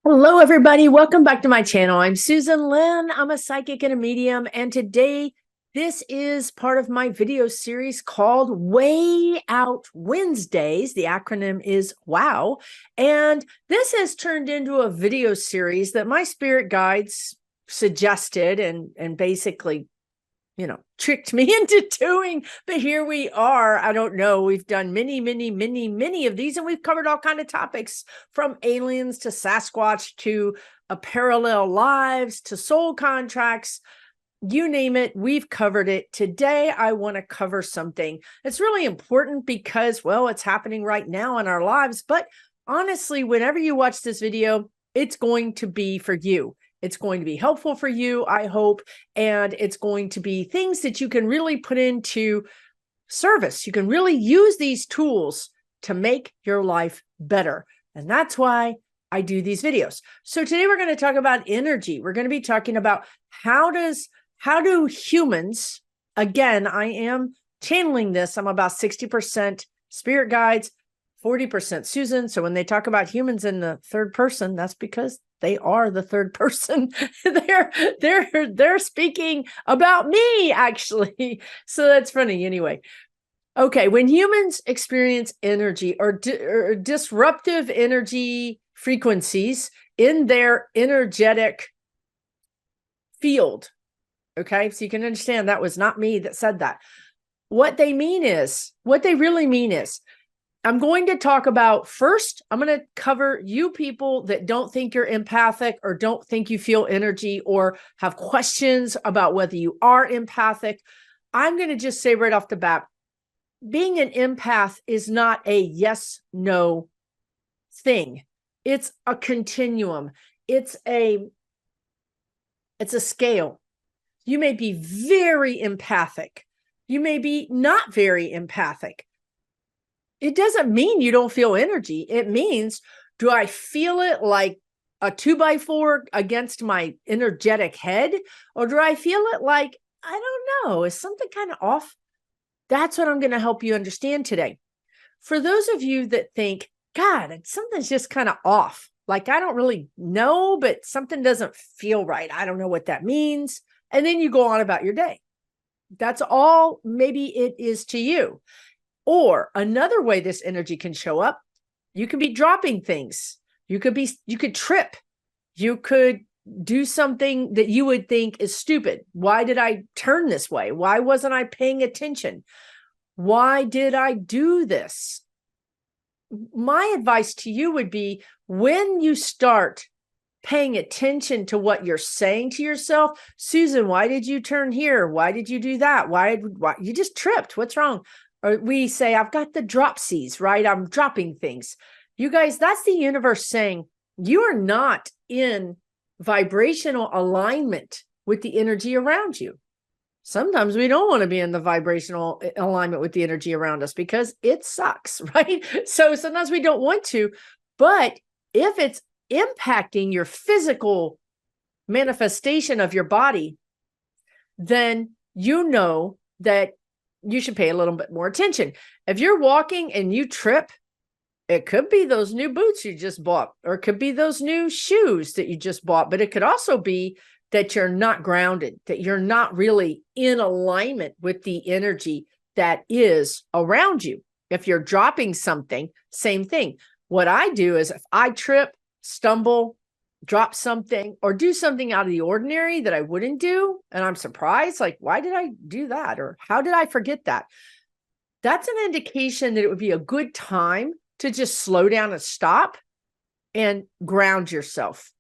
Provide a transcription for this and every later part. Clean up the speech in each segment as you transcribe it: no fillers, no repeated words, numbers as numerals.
Hello, everybody. Welcome back to my channel. I'm Susan Lynn. I'm a psychic and a medium. And today, this is part of my video series called Way Out Wednesdays. The acronym is WOW. And this has turned into a video series that my spirit guides suggested and basically tricked me into doing, but here we are. I don't know. We've done many of these, and we've covered all kind of topics from aliens to Sasquatch to parallel lives to soul contracts. You name it, we've covered it. Today, I want to cover something that's really important because, well, it's happening right now in our lives. But honestly, whenever you watch this video, it's going to be for you. It's going to be helpful for you, I hope, and it's going to be things that you can really put into service. You can really use these tools to make your life better. And that's why I do these videos. So today we're going to talk about energy. We're going to be talking about how do humans, again, I am channeling this. I'm about 60% spirit guides, 40% Susan. So when they talk about humans in the third person, that's because they are the third person. They're speaking about me, actually. So that's funny. Anyway, okay. When humans experience energy or disruptive energy frequencies in their energetic field, okay, so you can understand that was not me that said that. What they really mean is, I'm going to talk about first, I'm going to cover you people that don't think you're empathic or don't think you feel energy or have questions about whether you are empathic. I'm going to just say right off the bat, being an empath is not a yes, no thing. It's a continuum. It's a scale. You may be very empathic. You may be not very empathic. It doesn't mean you don't feel energy. It means, do I feel it like a 2x4 against my energetic head? Or do I feel it like, I don't know, is something kind of off? That's what I'm going to help you understand today. For those of you that think, God, something's just kind of off. Like, I don't really know, but something doesn't feel right. I don't know what that means. And then you go on about your day. That's all maybe it is to you. Or another way this energy can show up, you could be dropping things. You could trip. You could do something that you would think is stupid. Why did I turn this way? Why wasn't I paying attention? Why did I do this? My advice to you would be, when you start paying attention to what you're saying to yourself, Susan, why did you turn here? Why did you do that? Why you just tripped? What's wrong? Or we say, I've got the dropsies, right? I'm dropping things. You guys, that's the universe saying you are not in vibrational alignment with the energy around you. Sometimes we don't want to be in the vibrational alignment with the energy around us because it sucks, right? So sometimes we don't want to, but if it's impacting your physical manifestation of your body, then you know that you should pay a little bit more attention. If you're walking and you trip, it could be those new boots you just bought, or it could be those new shoes that you just bought, but it could also be that you're not grounded, that you're not really in alignment with the energy that is around you. If you're dropping something, same thing. What I do is, if I trip, stumble, drop something, or do something out of the ordinary that I wouldn't do, and I'm surprised, like, why did I do that? Or how did I forget that? That's an indication that it would be a good time to just slow down and stop and ground yourself,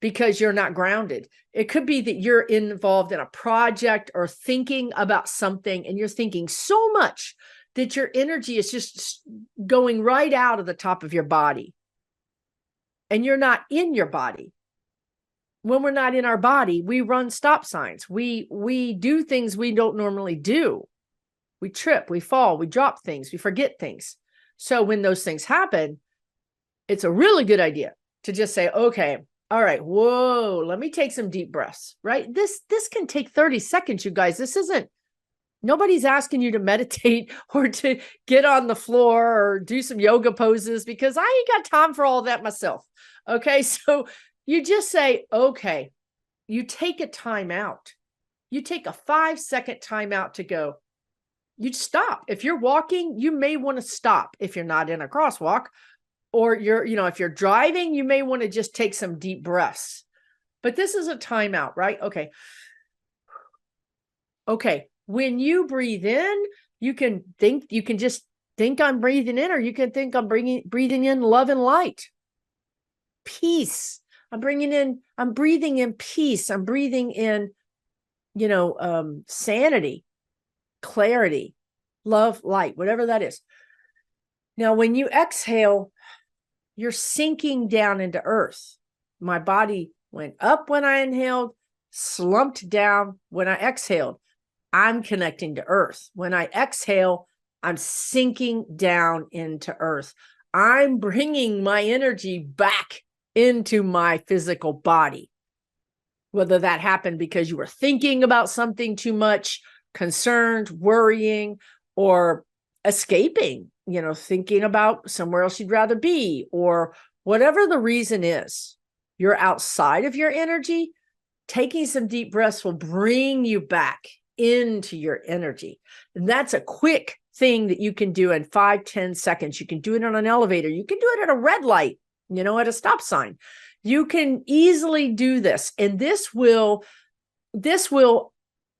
because you're not grounded. It could be that you're involved in a project or thinking about something, and you're thinking so much that your energy is just going right out of the top of your body. And you're not in your body. When we're not in our body, we run stop signs. We do things we don't normally do. We trip, we fall, we drop things, we forget things. So when those things happen, it's a really good idea to just say, okay, all right, whoa, let me take some deep breaths, right? This can take 30 seconds, you guys. This isn't, nobody's asking you to meditate or to get on the floor or do some yoga poses, because I ain't got time for all that myself. Okay. So you just say, okay, you take a time out. You take a 5-second time out to go. You stop. If you're walking, you may want to stop if you're not in a crosswalk, or if you're driving, you may want to just take some deep breaths. But this is a timeout, right? Okay. Okay. When you breathe in, you can just think I'm breathing in, or you can think I'm breathing in love and light, peace. I'm breathing in peace. I'm breathing in, sanity, clarity, love, light, whatever that is. Now, when you exhale, you're sinking down into earth. My body went up when I inhaled, slumped down when I exhaled. I'm connecting to earth. When I exhale, I'm sinking down into earth. I'm bringing my energy back into my physical body. Whether that happened because you were thinking about something too much, concerned, worrying, or escaping, thinking about somewhere else you'd rather be, or whatever the reason is, you're outside of your energy. Taking some deep breaths will bring you back into your energy. And that's a quick thing that you can do in 5-10 seconds. You can do it on an elevator. You can do it at a red light, at a stop sign. You can easily do this. And this will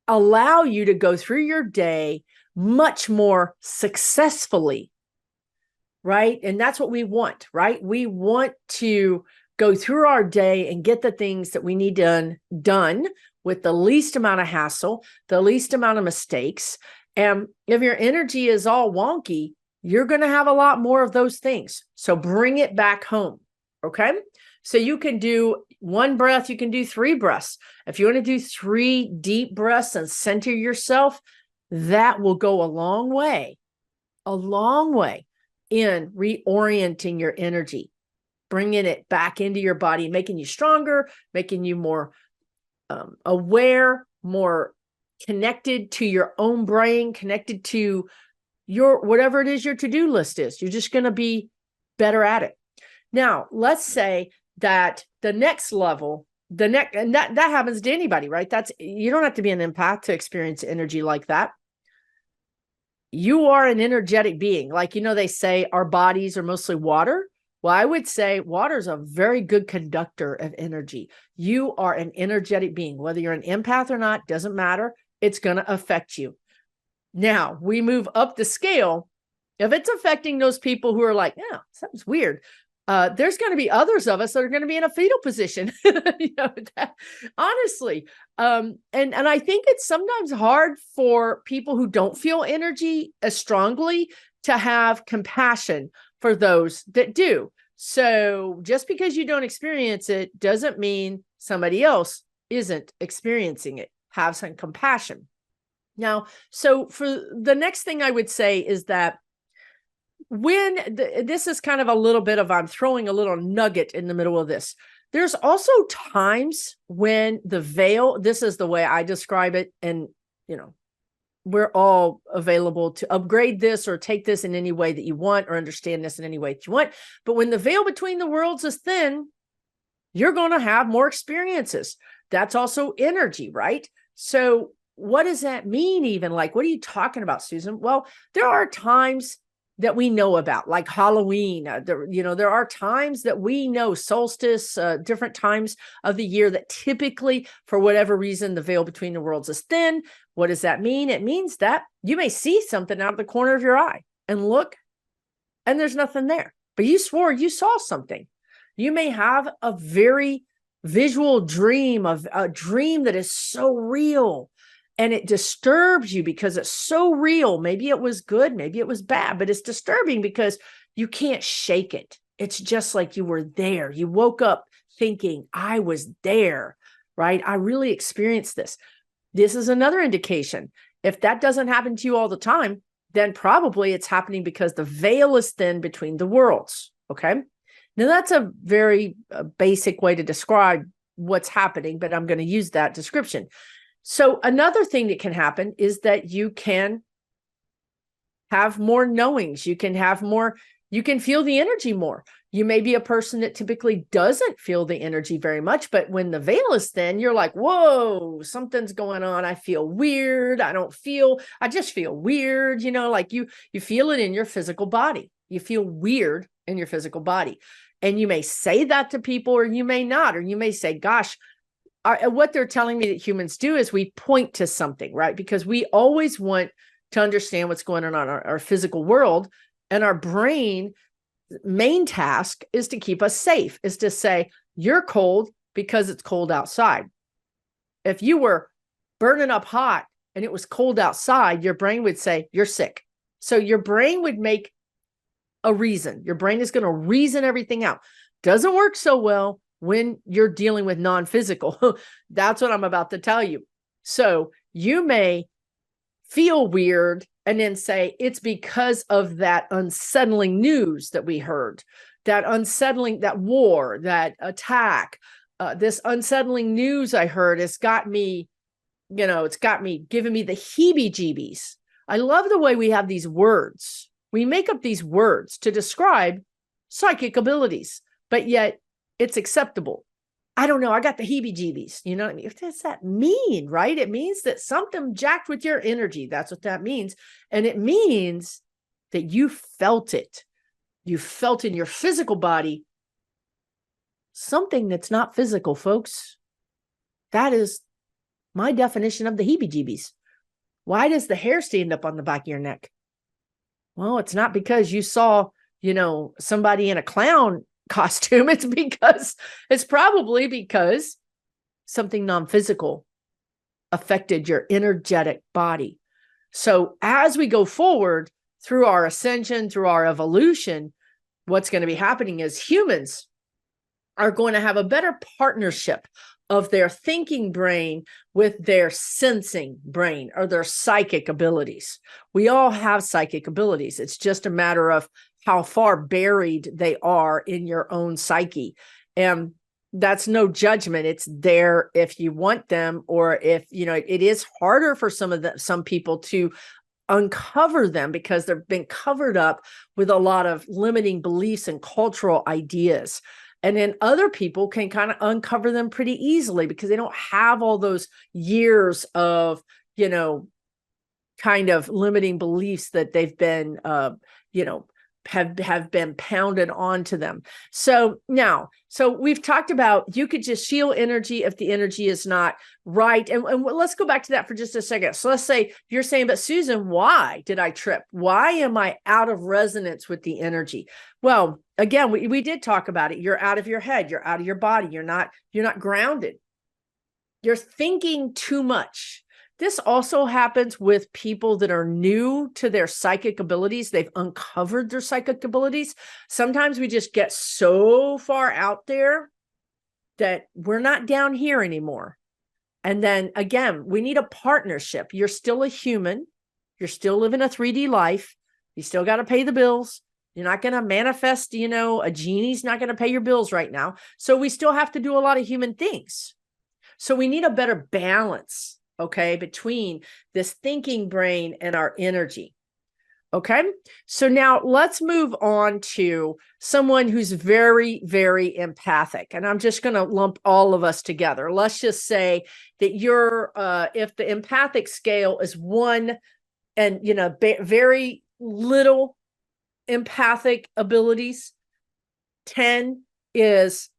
allow you to go through your day much more successfully, right? And that's what we want, right? We want to go through our day and get the things that we need done with the least amount of hassle, the least amount of mistakes. And if your energy is all wonky, you're going to have a lot more of those things. So bring it back home. Okay. So you can do 1 breath, you can do 3 breaths. If you want to do 3 deep breaths and center yourself, that will go a long way in reorienting your energy, bringing it back into your body, making you stronger, making you more aware, more connected to your own brain, connected to your, whatever it is your to-do list is. You're just going to be better at it. Now, let's say that the next level, and that happens to anybody, right? You don't have to be an empath to experience energy like that. You are an energetic being. Like, they say our bodies are mostly water. Well, I would say water is a very good conductor of energy. You are an energetic being. Whether you're an empath or not, doesn't matter. It's going to affect you. Now, we move up the scale. If it's affecting those people who are like, yeah, something's weird, there's going to be others of us that are going to be in a fetal position. Honestly. And I think it's sometimes hard for people who don't feel energy as strongly to have compassion for those that do. So just because you don't experience it doesn't mean somebody else isn't experiencing it. Have some compassion. Now, so for the next thing I would say is that this is kind of a little bit of, I'm throwing a little nugget in the middle of this. There's also times when the veil, this is the way I describe it, and, we're all available to upgrade this or take this in any way that you want, or understand this in any way that you want. But when the veil between the worlds is thin, you're going to have more experiences. That's also energy, right? So what does that mean even? Like, what are you talking about, Susan? Well, there are times that we know about, like Halloween. There are times that we know, solstice, different times of the year that typically, for whatever reason, the veil between the worlds is thin. What does that mean? It means that you may see something out of the corner of your eye and look, and there's nothing there, but you swore you saw something. You may have a very visual dream, of a dream that is so real, and it disturbs you because it's so real. Maybe it was good, maybe it was bad, but it's disturbing because you can't shake it. It's just like you were there. You woke up thinking, I was there, right? I really experienced this. This is another indication. If that doesn't happen to you all the time, then probably it's happening because the veil is thin between the worlds, okay? Now, that's a very basic way to describe what's happening, but I'm going to use that description. So another thing that can happen is that you can have more knowings. You can have more, You can feel the energy more. You may be a person that typically doesn't feel the energy very much, but when the veil is thin, you're like, whoa, something's going on. I feel weird. I just feel weird. Like you feel it in your physical body. You feel weird in your physical body. And you may say that to people, or you may not, or you may say, gosh, what they're telling me that humans do is we point to something, right? Because we always want to understand what's going on in our physical world. And our brain main task is to keep us safe, is to say, you're cold because it's cold outside. If you were burning up hot and it was cold outside, your brain would say, you're sick. So your brain would make a reason. Your brain is going to reason everything out. Doesn't work so well when you're dealing with non-physical. That's what I'm about to tell you. So you may feel weird and then say it's because of that unsettling news that we heard, that war, that attack, this unsettling news I heard has got me, giving me the heebie-jeebies. I love the way we have these words. We make up these words to describe psychic abilities, but yet it's acceptable. I don't know. I got the heebie-jeebies. You know what I mean? What does that mean, right? It means that something jacked with your energy. That's what that means. And it means that you felt it. You felt in your physical body something that's not physical, folks. That is my definition of the heebie-jeebies. Why does the hair stand up on the back of your neck? Well, it's not because you saw, somebody in a clown costume. It's probably because something non-physical affected your energetic body. So as we go forward through our ascension, through our evolution, what's going to be happening is humans are going to have a better partnership of their thinking brain with their sensing brain, or their psychic abilities. We all have psychic abilities. It's just a matter of how far buried they are in your own psyche. And that's no judgment. It's there if you want them, or if, it is harder for some people to uncover them because they've been covered up with a lot of limiting beliefs and cultural ideas. And then other people can kind of uncover them pretty easily because they don't have all those years of, kind of limiting beliefs that they've been, have been pounded onto them. So we've talked about, you could just feel energy if the energy is not right. And let's go back to that for just a second. So let's say you're saying, but Susan, why did I trip? Why am I out of resonance with the energy? Well, again, we did talk about it. You're out of your head. You're out of your body. You're not grounded. You're thinking too much. This also happens with people that are new to their psychic abilities. They've uncovered their psychic abilities. Sometimes we just get so far out there that we're not down here anymore. And then again, we need a partnership. You're still a human. You're still living a 3D life. You still got to pay the bills. You're not going to manifest, a genie's not going to pay your bills right now. So we still have to do a lot of human things. So we need a better balance, okay, between this thinking brain and our energy. Okay, so now let's move on to someone who's very, very empathic. And I'm just going to lump all of us together. Let's just say that you're, if the empathic scale is 1 and, very little empathic abilities, 10 is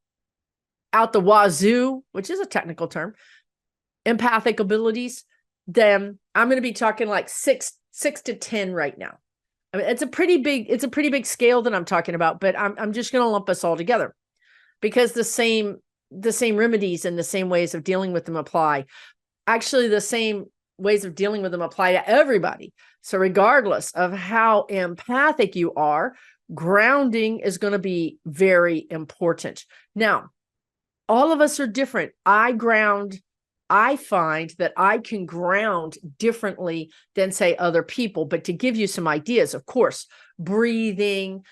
out the wazoo, which is a technical term, empathic abilities, then I'm going to be talking like 6 to 10 right now. I mean, it's a pretty big scale that I'm talking about, but I'm just going to lump us all together because the same remedies and the same ways of dealing with them apply. Actually, the same ways of dealing with them apply to everybody. So regardless of how empathic you are, grounding is going to be very important. Now, all of us are different. I find that I can ground differently than, say, other people. But to give you some ideas, of course, breathing,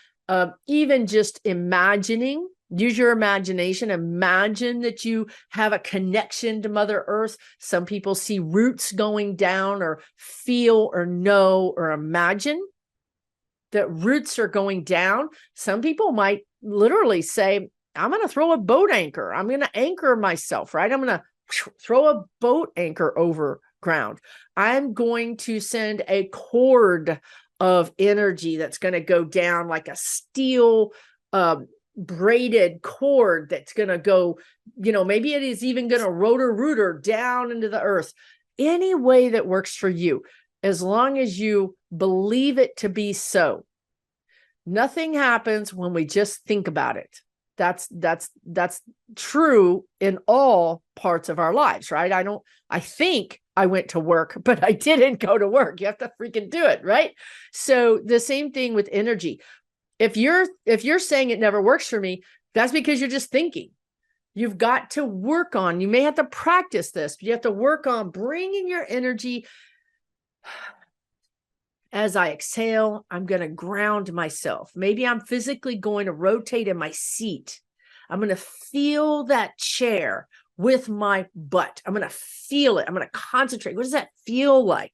even just imagining, use your imagination. Imagine that you have a connection to Mother Earth. Some people see roots going down, or feel or know or imagine. that roots are going down. Some people might literally say, I'm going to throw a boat anchor. I'm going to anchor myself, right? I'm going to throw a boat anchor over ground. I'm going to send a cord of energy that's going to go down like a steel braided cord that's going to go, maybe it is even going to rooter down into the earth. Any way that works for you, as long as you believe it to be so. Nothing happens when we just think about it. That's true in all parts of our lives, right? I think I went to work, but I didn't go to work. You have to freaking do it, right? So the same thing with energy. If you're saying it never works for me, that's because you're just thinking. You've got to work on, you may have to practice this, but you have to work on bringing your energy. As I exhale, I'm going to ground myself. Maybe I'm physically going to rotate in my seat. I'm going to feel that chair with my butt. I'm going to feel it. I'm going to concentrate. What does that feel like?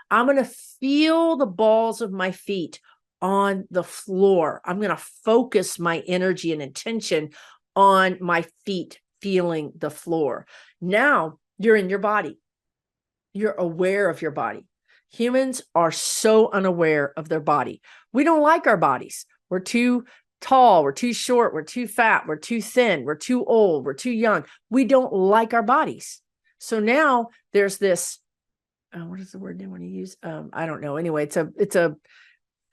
I'm going to feel the balls of my feet on the floor. I'm going to focus my energy and intention on my feet feeling the floor. Now you're in your body. You're aware of your body. Humans are so unaware of their body. We don't like our bodies. We're too tall. We're too short. We're too fat. We're too thin. We're too old. We're too young. We don't like our bodies. So now there's this, what is the word they want to use? I don't know. Anyway,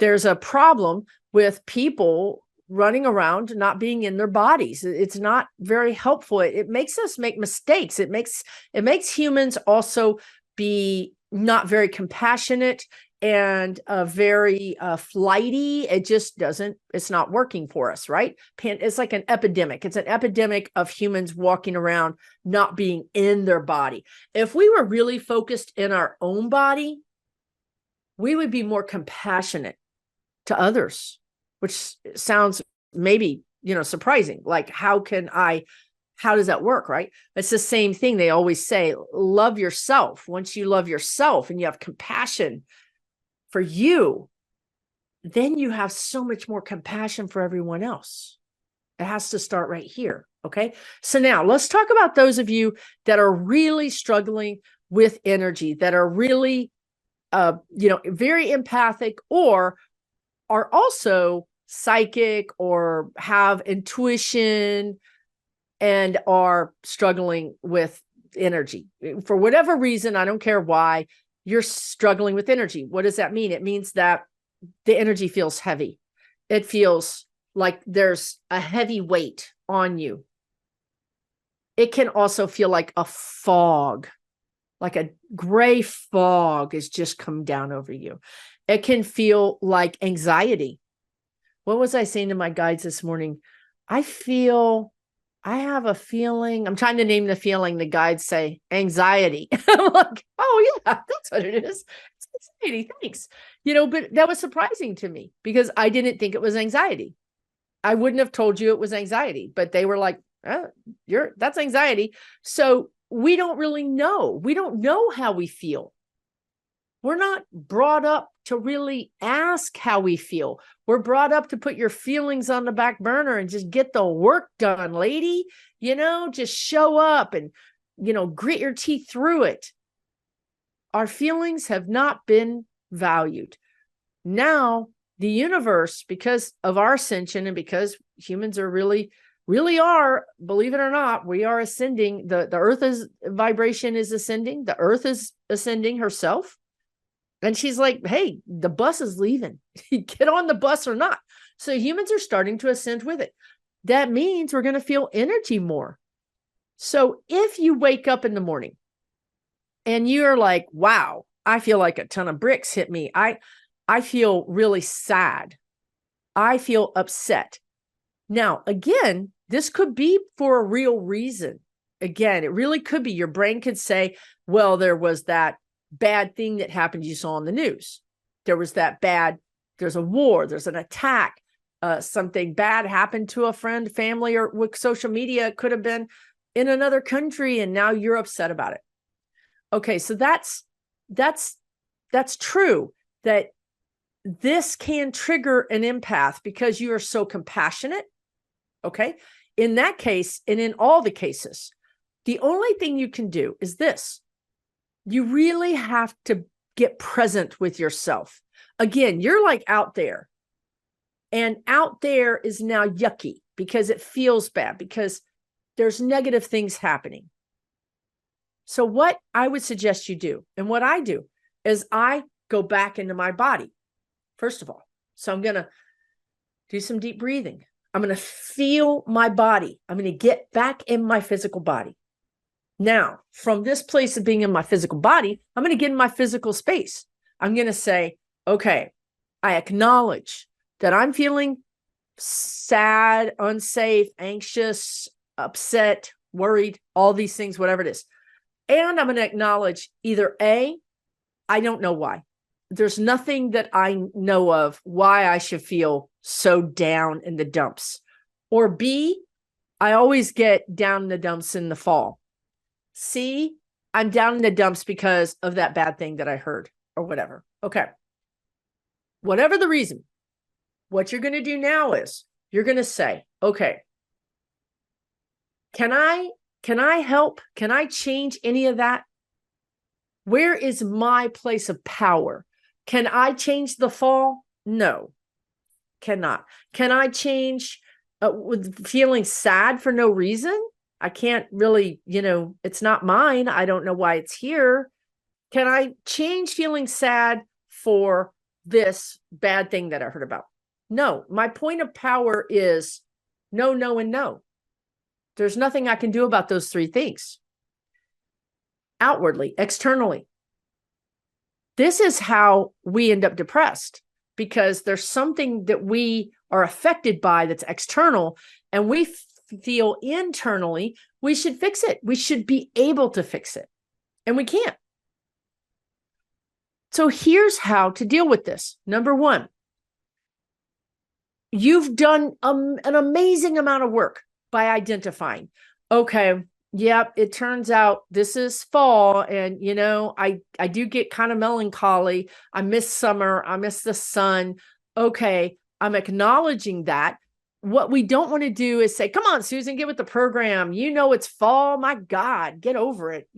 there's a problem with people running around not being in their bodies. It's not very helpful. It makes us make mistakes. It makes humans also be not very compassionate and very flighty. It just it's not working for us, right? It's like an epidemic. It's an epidemic of humans walking around not being in their body. If we were really focused in our own body, we would be more compassionate to others, which sounds maybe, surprising. Like, how does that work, right? It's the same thing. They always say, love yourself. Once you love yourself and you have compassion for you, then you have so much more compassion for everyone else. It has to start right here. Okay. So now let's talk about those of you that are really struggling with energy, that are really, very empathic, or are also psychic, or have intuition, and are struggling with energy. For whatever reason, I don't care why, you're struggling with energy. What does that mean? It means that the energy feels heavy. It feels like there's a heavy weight on you. It can also feel like a fog, like a gray fog has just come down over you. It can feel like anxiety. What was I saying to my guides this morning? I have a feeling, I'm trying to name the feeling. The guides say anxiety. I'm like, oh yeah, that's what it is. It's anxiety. Thanks. But that was surprising to me because I didn't think it was anxiety. I wouldn't have told you it was anxiety, but they were like, that's anxiety. So we don't really know. We don't know how we feel. We're not brought up to really ask how we feel. We're brought up to put your feelings on the back burner and just get the work done, lady. Just show up and, grit your teeth through it. Our feelings have not been valued. Now, the universe, because of our ascension and because humans are really are, believe it or not, we are ascending. The earth's vibration is ascending. The earth is ascending herself. And she's like, hey, the bus is leaving. Get on the bus or not. So humans are starting to ascend with it. That means we're going to feel energy more. So if you wake up in the morning and you're like, wow, I feel like a ton of bricks hit me. I feel really sad. I feel upset. Now, again, this could be for a real reason. Again, it really could be. Your brain could say, well, there was that bad thing that happened you saw on the news. There's a war, there's an attack, something bad happened to a friend, family, or with social media. It could have been in another country and now you're upset about it. Okay, so that's true, that this can trigger an empath because you are so compassionate. Okay. In that case, and in all the cases, the only thing you can do is this. You really have to get present with yourself. Again, you're like out there, and out there is now yucky because it feels bad, because there's negative things happening. So what I would suggest you do, and what I do, is I go back into my body, first of all. So I'm going to do some deep breathing. I'm going to feel my body. I'm going to get back in my physical body. Now, from this place of being in my physical body, I'm going to get in my physical space. I'm going to say, okay, I acknowledge that I'm feeling sad, unsafe, anxious, upset, worried, all these things, whatever it is. And I'm going to acknowledge either A, I don't know why. There's nothing that I know of why I should feel so down in the dumps. Or B, I always get down in the dumps in the fall. C, I'm down in the dumps because of that bad thing that I heard or whatever. Okay. Whatever the reason, what you're going to do now is you're going to say, okay, can I help? Can I change any of that? Where is my place of power? Can I change the fall? No, cannot. Can I change with feeling sad for no reason? I can't really, it's not mine. I don't know why it's here. Can I change feeling sad for this bad thing that I heard about? No, my point of power is no, no, and no. There's nothing I can do about those three things. Outwardly, externally. This is how we end up depressed, because there's something that we are affected by that's external, and we feel internally we should fix it. We should be able to fix it, and we can't. So here's how to deal with this. Number one, you've done an amazing amount of work by identifying, okay, yep, it turns out this is fall, and I do get kind of melancholy. I miss summer. I miss the sun. Okay, I'm acknowledging that. What we don't want to do is say, come on, Susan, get with the program. It's fall. My God, get over it.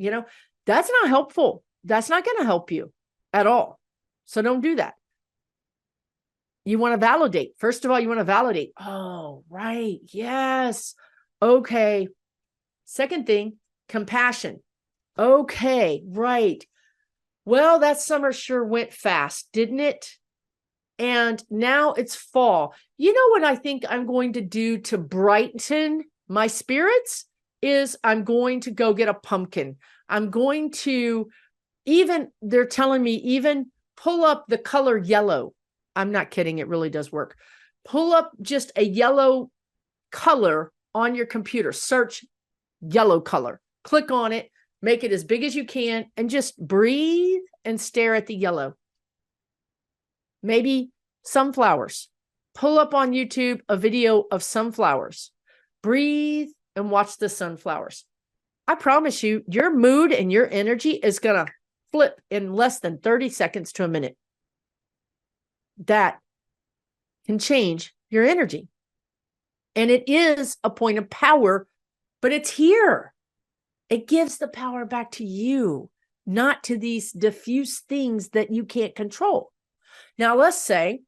That's not helpful. That's not going to help you at all. So don't do that. You want to validate. First of all, you want to validate. Oh, right. Yes. Okay. Second thing, compassion. Okay, right. Well, that summer sure went fast, didn't it? And now it's fall. You know what I think I'm going to do to brighten my spirits is I'm going to go get a pumpkin. I'm going to they're telling me even pull up the color yellow. I'm not kidding. It really does work. Pull up just a yellow color on your computer. Search yellow color. Click on it. Make it as big as you can and just breathe and stare at the yellow. Maybe sunflowers. Pull up on YouTube a video of sunflowers. Breathe and watch the sunflowers. I promise you, your mood and your energy is going to flip in less than 30 seconds to a minute. That can change your energy. And it is a point of power, but it's here. It gives the power back to you, not to these diffuse things that you can't control. Now, let's say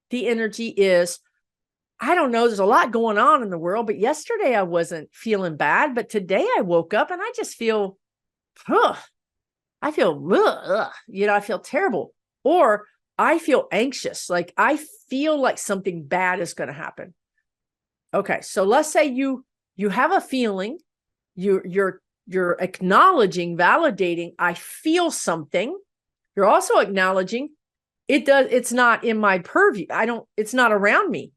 the energy is, I don't know, there's a lot going on in the world, but yesterday I wasn't feeling bad, but today I woke up and I just feel, I feel terrible. Or I feel anxious. Like I feel like something bad is going to happen. Okay. So let's say you have a feeling, you're acknowledging, validating, I feel something. You're also acknowledging it's not in my purview. It's not around me,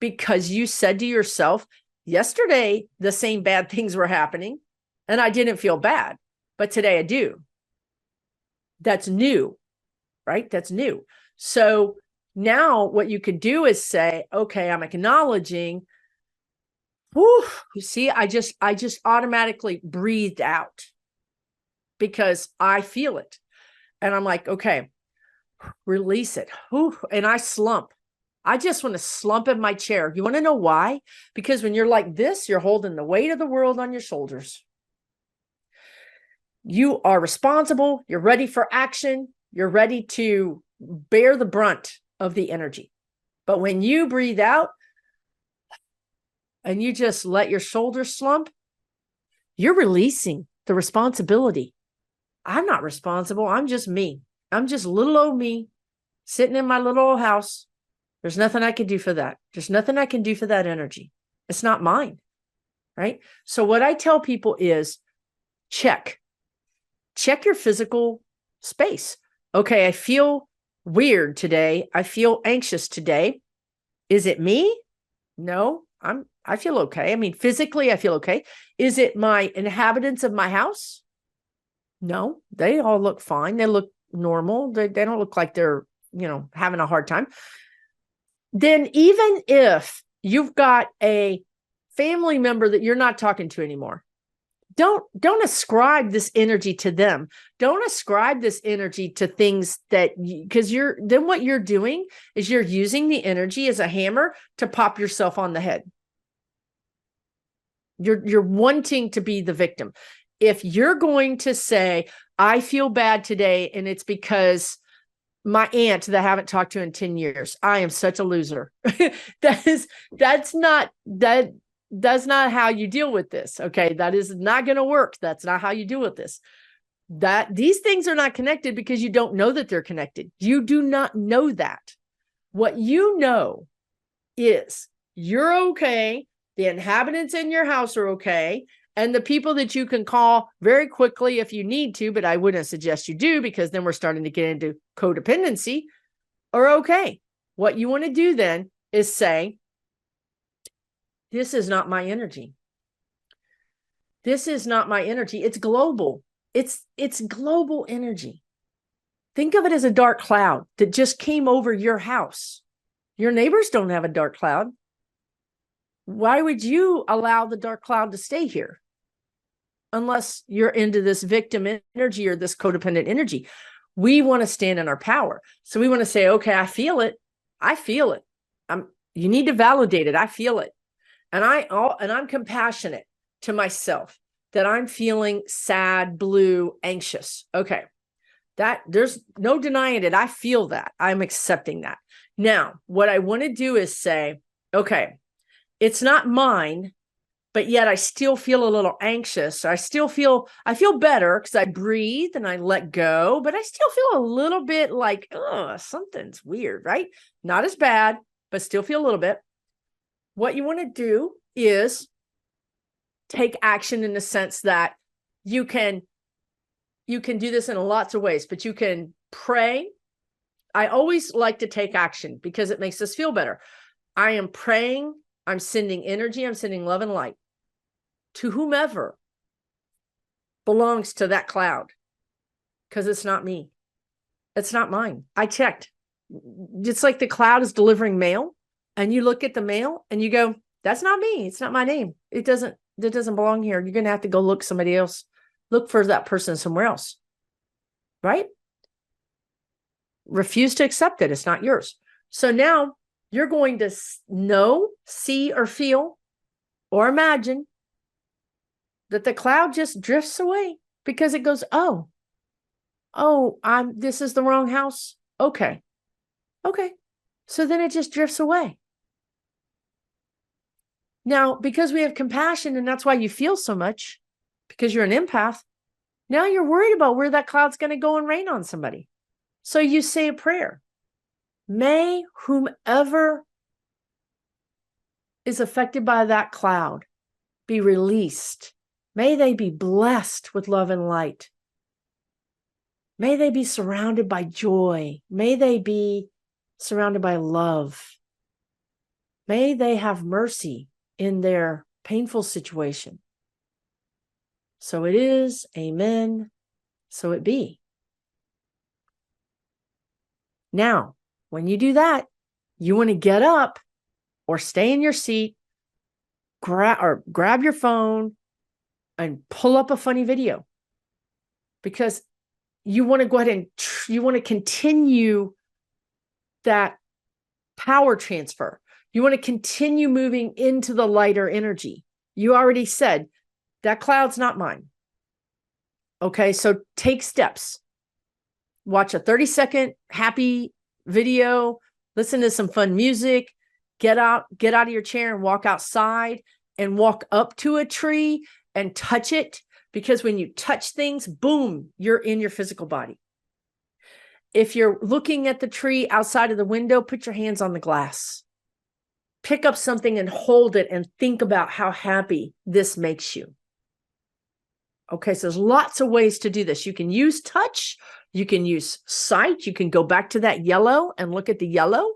because you said to yourself, yesterday, the same bad things were happening and I didn't feel bad, but today I do. That's new, right? That's new. So now what you could do is say, okay, I'm acknowledging, you see, I just automatically breathed out because I feel it. And I'm like, okay, Release it. Whew, and I slump. I just want to slump in my chair. You want to know why? Because when you're like this, you're holding the weight of the world on your shoulders. You are responsible. You're ready for action. You're ready to bear the brunt of the energy. But when you breathe out and you just let your shoulders slump, you're releasing the responsibility. I'm not responsible. I'm just me. I'm just little old me sitting in my little old house. There's nothing I can do for that. There's nothing I can do for that energy. It's not mine, right? So what I tell people is check your physical space. Okay, I feel weird today. I feel anxious today. Is it me? No, I feel okay. I mean, physically, I feel okay. Is it my inhabitants of my house? No, they all look fine. They look normal. They don't look like they're, having a hard time. Then even if you've got a family member that you're not talking to anymore, don't ascribe this energy to them. Don't ascribe this energy to things because then what you're doing is you're using the energy as a hammer to pop yourself on the head. You're wanting to be the victim. If you're going to say, I feel bad today, and it's because my aunt that I haven't talked to in 10 years, I am such a loser. That's not how you deal with this. Okay. That is not going to work. That's not how you deal with this. These things are not connected because you don't know that they're connected. You do not know that. What you know is you're okay. The inhabitants in your house are okay. And the people that you can call very quickly if you need to, but I wouldn't suggest you do, because then we're starting to get into codependency, are okay. What you want to do then is say, this is not my energy. This is not my energy. It's global. It's global energy. Think of it as a dark cloud that just came over your house. Your neighbors don't have a dark cloud. Why would you allow the dark cloud to stay here? Unless you're into this victim energy or this codependent energy. We want to stand in our power. So we want to say, okay, I feel it. I feel it. You need to validate it. I feel it. And I'm compassionate to myself that I'm feeling sad, blue, anxious. Okay. There's no denying it. I feel that. I'm accepting that. Now, what I want to do is say, okay, it's not mine, but yet I still feel a little anxious. I feel better because I breathe and I let go, but I still feel a little bit like, oh, something's weird, right? Not as bad, but still feel a little bit. What you want to do is take action in the sense that you can do this in lots of ways, but you can pray. I always like to take action because it makes us feel better. I am praying. I'm sending energy. I'm sending love and light to whomever belongs to that cloud, because it's not me. It's not mine. I checked. It's like the cloud is delivering mail, and you look at the mail and you go, that's not me. It's not my name. It doesn't belong here. You're going to have to go look somebody else. Look for that person somewhere else. Right? Refuse to accept it. It's not yours. So now you're going to know, see, or feel, or imagine that the cloud just drifts away because it goes, oh, this is the wrong house. Okay. So then it just drifts away. Now, because we have compassion, and that's why you feel so much, because you're an empath, now you're worried about where that cloud's going to go and rain on somebody. So you say a prayer. May whomever is affected by that cloud be released. May they be blessed with love and light. May they be surrounded by joy. May they be surrounded by love. May they have mercy in their painful situation. So it is. Amen. So it be. Now, when you do that, you want to get up or stay in your seat, grab your phone and pull up a funny video. Because you want to go ahead and you want to continue that power transfer. You want to continue moving into the lighter energy. You already said that cloud's not mine. Okay, so take steps. Watch a 30-second happy video, listen to some fun music, get out of your chair and walk outside and walk up to a tree and touch it, because when you touch things, boom, you're in your physical body. If you're looking at the tree outside of the window, put your hands on the glass. Pick up something and hold it and think about how happy this makes you. Okay, so there's lots of ways to do this. You can use touch, you can use sight, you can go back to that yellow and look at the yellow.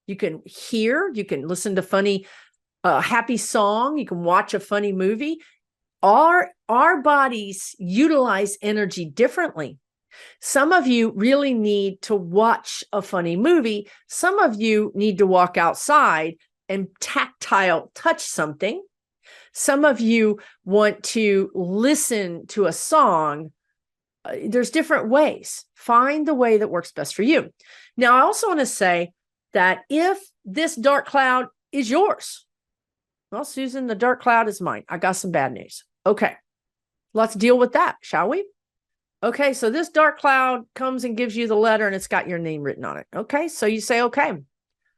You can hear, you can listen to funny, happy song, you can watch a funny movie. Our bodies utilize energy differently. Some of you really need to watch a funny movie. Some of you need to walk outside and tactile touch something. Some of you want to listen to a song. There's different ways. Find the way that works best for you. Now, I also want to say that if this dark cloud is yours, well, Susan, the dark cloud is mine. I got some bad news. Okay, let's deal with that, shall we? Okay, so this dark cloud comes and gives you the letter and it's got your name written on it. Okay, so you say, okay,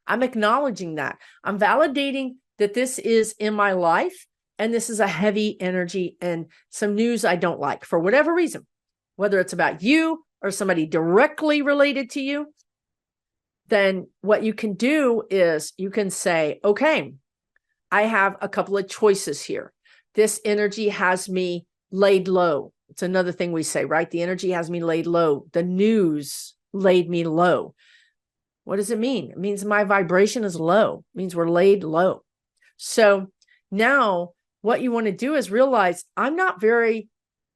I'm acknowledging that. I'm validating that this is in my life and this is a heavy energy and some news I don't like for whatever reason, whether it's about you or somebody directly related to you. Then what you can do is you can say, okay, I have a couple of choices here. This energy has me laid low. It's another thing we say, right? The energy has me laid low. The news laid me low. What does it mean? It means my vibration is low. It means we're laid low. So now what you want to do is realize I'm not going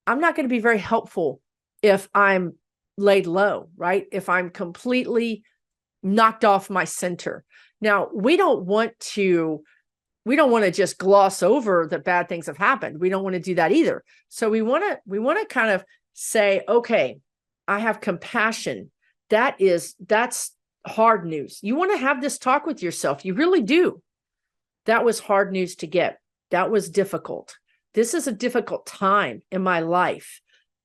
to be very helpful if I'm laid low, right? If I'm completely knocked off my center. Now, we don't want to just gloss over that bad things have happened. We don't want to do that either. So we want to kind of say, okay, I have compassion. That's hard news. You want to have this talk with yourself. You really do. That was hard news to get. That was difficult. This is a difficult time in my life.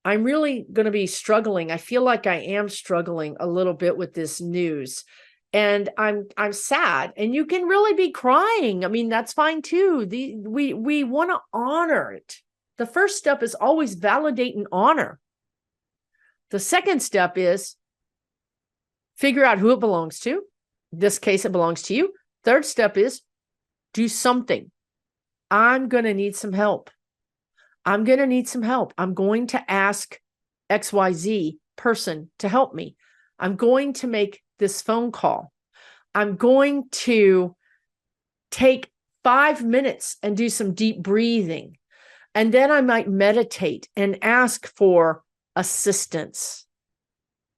I'm really going to be struggling. I feel like I am struggling a little bit with this news. And I'm sad, and you can really be crying. I mean, that's fine too. We want to honor it. The first step is always validate and honor. The second step is figure out who it belongs to. In this case, it belongs to you. Third step is do something. I'm going to need some help. I'm going to need some help. I'm going to ask XYZ person to help me. I'm going to make this phone call. I'm going to take 5 minutes and do some deep breathing. And then I might meditate and ask for assistance.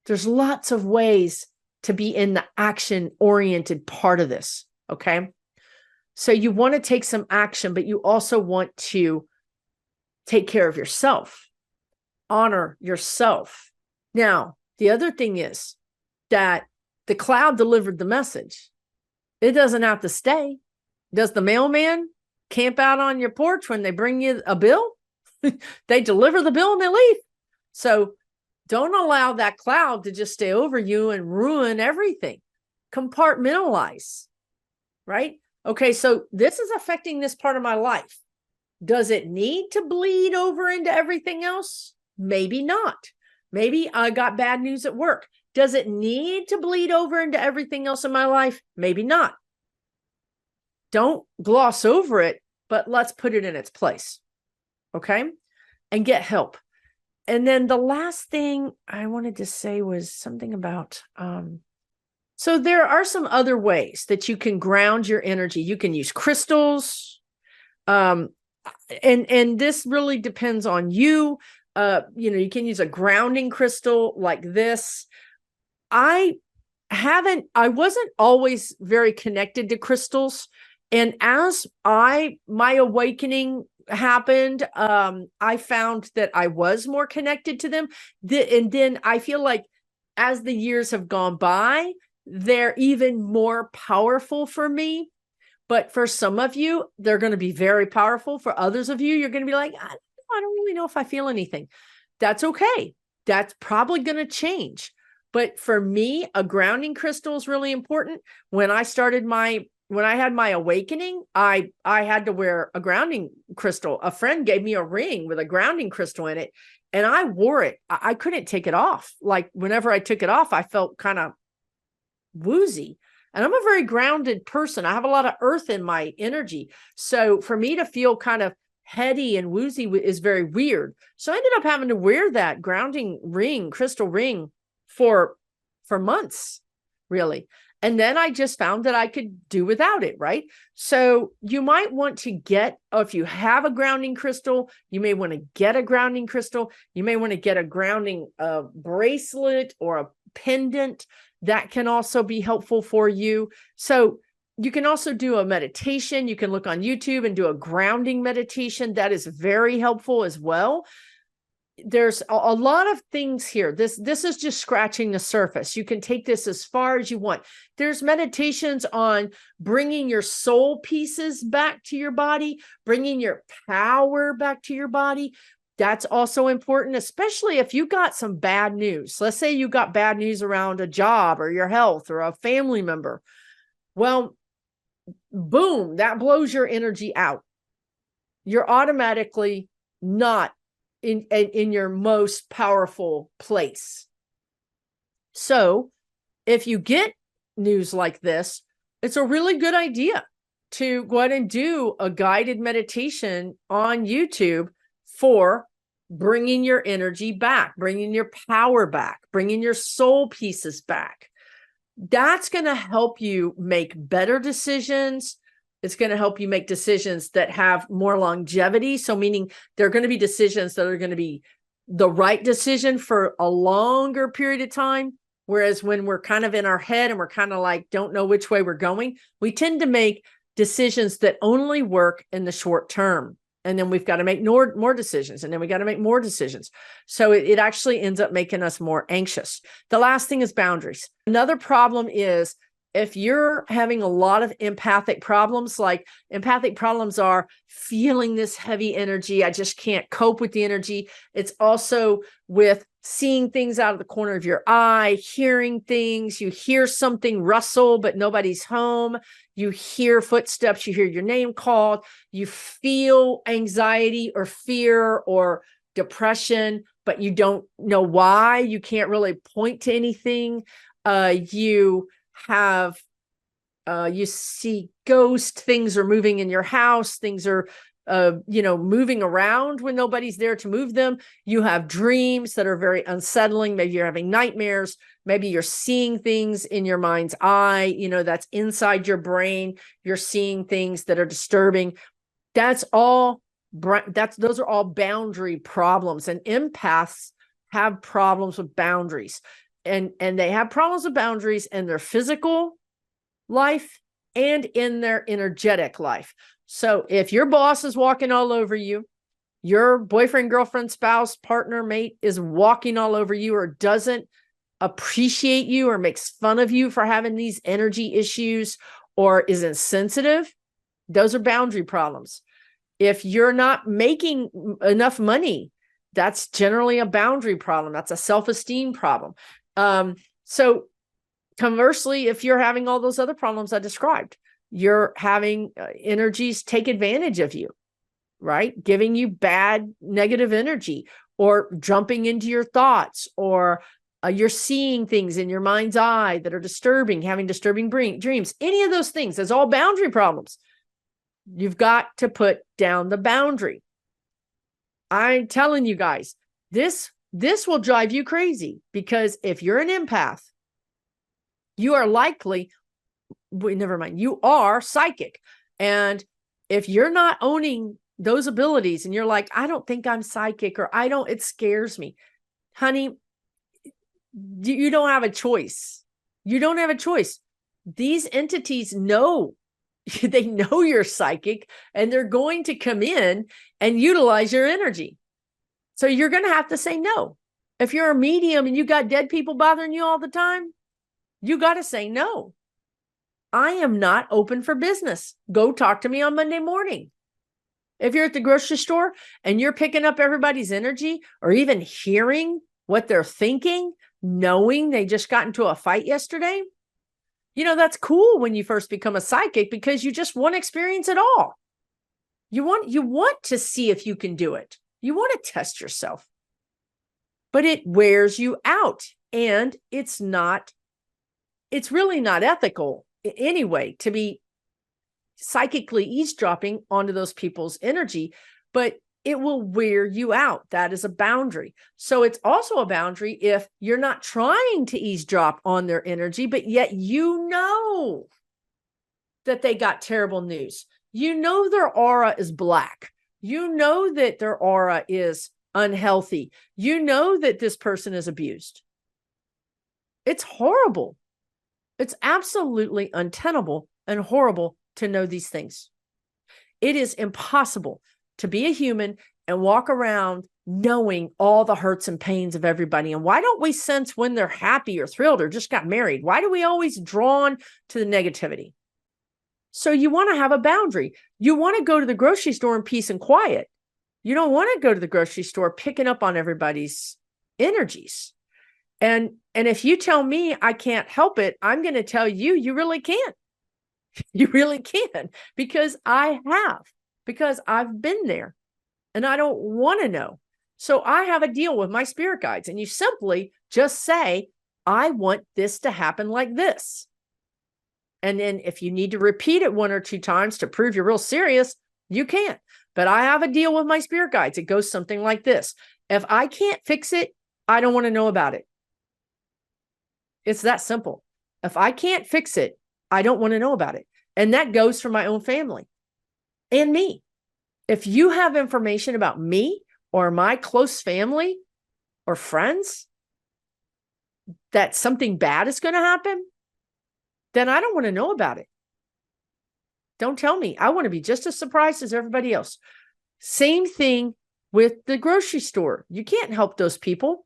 There's lots of ways to be in the action-oriented part of this, okay? So you want to take some action, but you also want to take care of yourself, honor yourself. Now, the other thing is that the cloud delivered the message. It doesn't have to stay. Does the mailman camp out on your porch when they bring you a bill? They deliver the bill and they leave. So don't allow that cloud to just stay over you and ruin everything. Compartmentalize, right? Okay, so this is affecting this part of my life. Does it need to bleed over into everything else? Maybe not. Maybe I got bad news at work. Does it need to bleed over into everything else in my life? Maybe not. Don't gloss over it, but let's put it in its place. Okay? And get help. And then the last thing I wanted to say was something about, so there are some other ways that you can ground your energy. You can use crystals. And this really depends on you. You can use a grounding crystal like this. I wasn't always very connected to crystals. And as my awakening happened, I found that I was more connected to them. And then I feel like as the years have gone by, they're even more powerful for me. But for some of you, they're going to be very powerful. For others of you, you're going to be like, I don't really know if I feel anything. That's okay. That's probably going to change. But for me, a grounding crystal is really important. When I had my awakening, I had to wear a grounding crystal. A friend gave me a ring with a grounding crystal in it, and I wore it. I couldn't take it off. Like whenever I took it off, I felt kind of woozy. And I'm a very grounded person. I have a lot of earth in my energy. So for me to feel kind of heady and woozy is very weird. So I ended up having to wear that grounding ring, crystal ring for months, really. And then I just found that I could do without it, right? So you might want to get, if you have a grounding crystal, you may want to get a grounding crystal. You may want to get a grounding bracelet or a pendant. That can also be helpful for you. So you can also do a meditation. You can look on YouTube and do a grounding meditation. That is very helpful as well. There's a lot of things here. This is just scratching the surface. You can take this as far as you want. There's meditations on bringing your soul pieces back to your body, bringing your power back to your body. That's also important, especially if you got some bad news. Let's say you got bad news around a job or your health or a family member. Well, boom, that blows your energy out. You're automatically not in your most powerful place. So if you get news like this, it's a really good idea to go ahead and do a guided meditation on YouTube for bringing your energy back, bringing your power back, bringing your soul pieces back. That's going to help you make better decisions. It's going to help you make decisions that have more longevity. So meaning they're going to be decisions that are going to be the right decision for a longer period of time. Whereas when we're kind of in our head and we're kind of like, don't know which way we're going, we tend to make decisions that only work in the short term. And then we've got to make more decisions. And then we got to make more decisions. So it actually ends up making us more anxious. The last thing is boundaries. Another problem is if you're having a lot of empathic problems, like empathic problems are feeling this heavy energy. I just can't cope with the energy. It's also with seeing things out of the corner of your eye, hearing things. You hear something rustle, but nobody's home. You hear footsteps, you hear your name called. You feel anxiety or fear or depression, but you don't know why. You can't really point to anything. You see ghost things are moving in your house. Things are, moving around when nobody's there to move them. You have dreams that are very unsettling. Maybe you're having nightmares. Maybe you're seeing things in your mind's eye, that's inside your brain. You're seeing things that are disturbing. Those are all boundary problems, and empaths have problems with boundaries. And they have problems with boundaries in their physical life and in their energetic life. So if your boss is walking all over you, your boyfriend, girlfriend, spouse, partner, mate is walking all over you or doesn't appreciate you or makes fun of you for having these energy issues or is insensitive, those are boundary problems. If you're not making enough money, that's generally a boundary problem. That's a self-esteem problem. So conversely, if you're having all those other problems I described, you're having energies take advantage of you, right? Giving you bad, negative energy or jumping into your thoughts, or you're seeing things in your mind's eye that are disturbing, having disturbing dreams, any of those things, that's all boundary problems. You've got to put down the boundary. I'm telling you guys, this will drive you crazy, because if you're an empath, you are likely, never mind, you are psychic. And if you're not owning those abilities and you're like, I don't think I'm psychic, or it scares me, honey, you don't have a choice. You don't have a choice. These entities know They know you're psychic, and they're going to come in and utilize your energy. So you're going to have to say no. If you're a medium and you got dead people bothering you all the time, you got to say no. I am not open for business. Go talk to me on Monday morning. If you're at the grocery store and you're picking up everybody's energy or even hearing what they're thinking, knowing they just got into a fight yesterday, that's cool when you first become a psychic, because you just want to experience it all. You want to see if you can do it. You want to test yourself. But it wears you out, and it's really not ethical anyway to be psychically eavesdropping onto those people's energy, but it will wear you out. That is a boundary. So it's also a boundary if you're not trying to eavesdrop on their energy, but yet that they got terrible news. Their aura is black. That their aura is unhealthy. That this person is abused. It's horrible. It's absolutely untenable and horrible to know these things. It is impossible to be a human and walk around knowing all the hurts and pains of everybody. And why don't we sense when they're happy or thrilled or just got married? Why do we always drawn to the negativity? So you want to have a boundary. You want to go to the grocery store in peace and quiet. You don't want to go to the grocery store picking up on everybody's energies. And if you tell me I can't help it, I'm going to tell you, you really can't. You really can, because I've been there and I don't want to know. So I have a deal with my spirit guides, and you simply just say, I want this to happen like this. And then if you need to repeat it 1 or 2 times to prove you're real serious, you can. But I have a deal with my spirit guides. It goes something like this. If I can't fix it, I don't want to know about it. It's that simple. If I can't fix it, I don't want to know about it. And that goes for my own family and me. If you have information about me or my close family or friends that something bad is going to happen, then I don't want to know about it. Don't tell me. I want to be just as surprised as everybody else. Same thing with the grocery store. You can't help those people.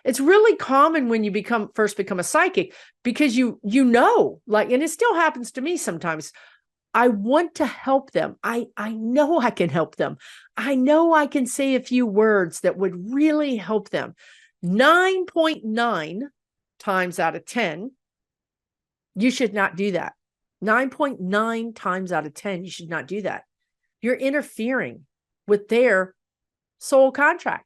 It's really common when you first become a psychic, because and it still happens to me sometimes. I want to help them. I know I can help them. I know I can say a few words that would really help them. 9.9 times out of 10, you should not do that. 9.9 times out of 10, you should not do that. You're interfering with their soul contract.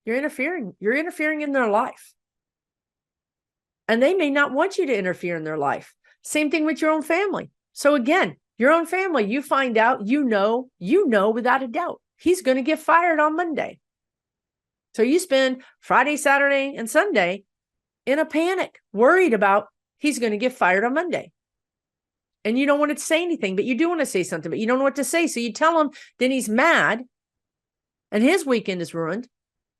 You're interfering in their life. And they may not want you to interfere in their life. Same thing with your own family. So again, your own family, you find out, you know without a doubt, he's going to get fired on Monday. So you spend Friday, Saturday, and Sunday in a panic, worried about he's going to get fired on Monday. And you don't want to say anything, but you do want to say something, but you don't know what to say. So you tell him, then he's mad and his weekend is ruined.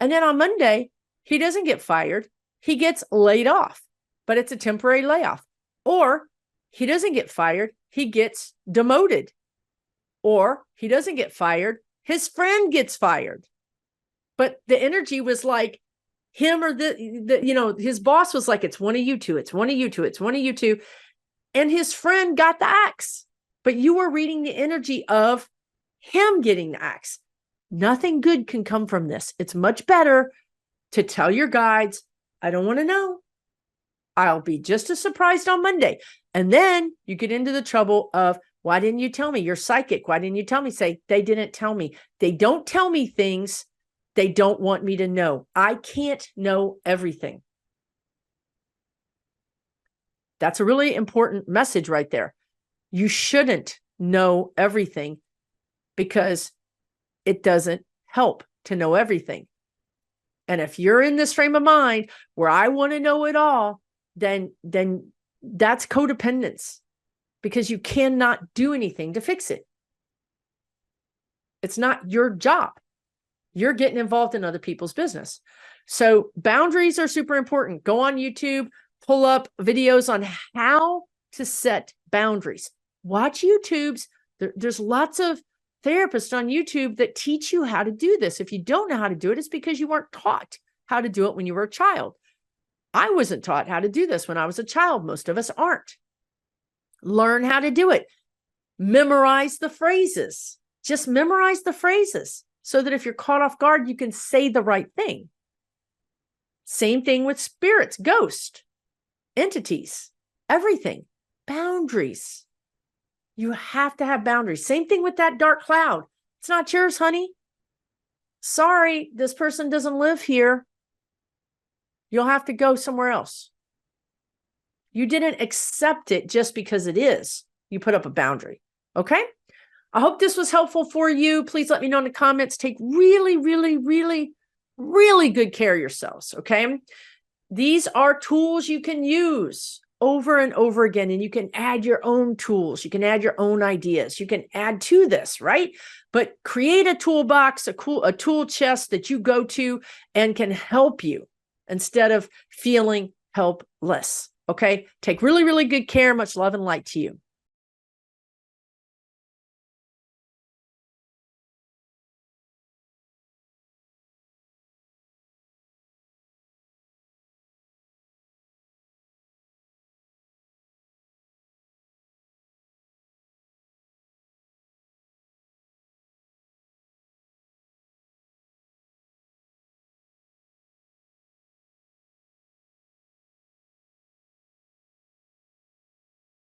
And then on Monday, he doesn't get fired. He gets laid off, but it's a temporary layoff. Or he doesn't get fired. He gets demoted. Or he doesn't get fired. His friend gets fired. But the energy was like him or his boss was like, it's one of you two. It's one of you two. It's one of you two. And his friend got the axe. But you were reading the energy of him getting the axe. Nothing good can come from this. It's much better to tell your guides, I don't want to know. I'll be just as surprised on Monday. And then you get into the trouble of, why didn't you tell me? You're psychic. Why didn't you tell me? Say, they didn't tell me. They don't tell me things they don't want me to know. I can't know everything. That's a really important message right there. You shouldn't know everything, because it doesn't help to know everything. And if you're in this frame of mind where I want to know it all, then that's codependence, because you cannot do anything to fix it. It's not your job. You're getting involved in other people's business. So boundaries are super important. Go on YouTube, pull up videos on how to set boundaries. Watch YouTubes. There's lots of therapists on YouTube that teach you how to do this. If you don't know how to do it, it's because you weren't taught how to do it when you were a child. I wasn't taught how to do this when I was a child. Most of us aren't. Learn how to do it. Memorize the phrases. Just memorize the phrases so that if you're caught off guard, you can say the right thing. Same thing with spirits, ghosts, entities, everything. Boundaries. You have to have boundaries. Same thing with that dark cloud. It's not yours, honey. Sorry, this person doesn't live here. You'll have to go somewhere else. You didn't accept it just because it is. You put up a boundary. Okay? I hope this was helpful for you. Please let me know in the comments. Take really, really, really, really good care of yourselves. Okay? These are tools you can use over and over again, and you can add your own tools. You can add your own ideas. You can add to this, right? But create a toolbox, a tool chest that you go to and can help you instead of feeling helpless. Okay? Take really, really good care. Much love and light to you.